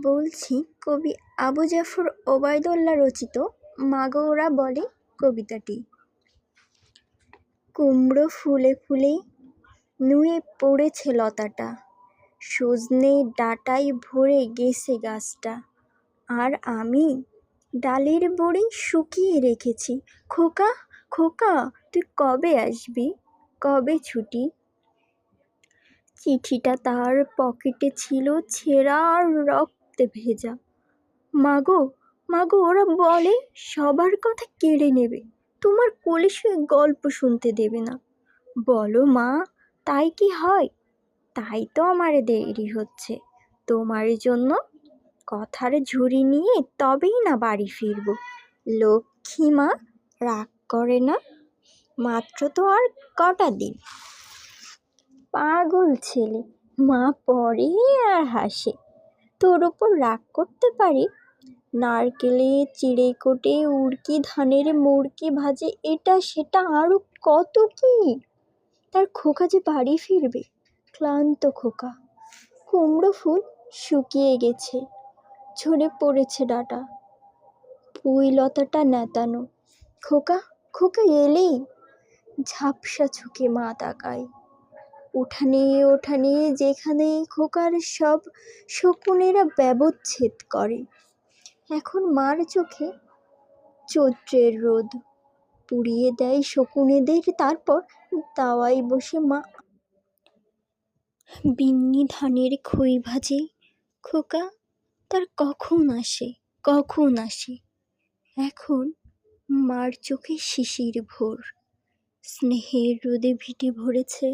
বলছি, কবি আবু জাফর ওবায়দুল্লাহ রচিত মাগো ওরা বলে কবিতাটি। কুমড়ো ফুলে ফুলে নুয়ে পড়েছে লতাটা, সজনে ডাঁটায় ভরে গেছে গাছটা, আর আমি ডালের বড়ি শুকিয়ে রেখেছি। খোকা খোকা, তুই কবে আসবি, কবে ছুটি? চিঠিটা তার পকেটে ছিল ছেঁড়া আর রক্তে ভেজা। মাগো মাগো ওরা বলে সবার কথা কেড়ে নেবে, তোমার কোলে শুয়ে গল্প শুনতে দেবে না। বলো মা, তাই কি হয়? তাই তো আমার দেরি হচ্ছে তোমার জন্য। কথার ঝুড়ি নিয়ে তবেই না বাড়ি ফিরব। লক্ষ্মী মা রাগ করে না, মাত্র তো আর কটা দিন। পাগল ছেলে, মা পড়ে আর হাসে। তোর ওপর রাগ করতে পারি? নারকেলে চিড়ে কোটে উড়কি ধানের মুড়কি ভাজে, এটা সেটা আরো কত কি। তার খোকা যে বাড়ি ফিরবে, ক্লান্ত খোকা। কুমড়ো ফুল শুকিয়ে গেছে, ঝরে পড়েছে ডাঁটা, পুঁই লতাটা নেতানো। খোকা খোকা এলেই ঝাপসা চোখে মা তাকায়। উঠানে ওঠানে যেখানে খোকার সব শকুনেরা ব্যবচ্ছেদ করে। এখন মার চোখে চৈত্রের রোদ পুড়িয়ে দেয় শকুনেদের, তারপর দাওয়ায় বসে মা বিন্নি ধানের খই ভাজে। খোকা তার কখন আসে, কখন আসে? এখন মার চোখে শিশির ভোর, স্নেহের রোদে ভিটে ভরেছে।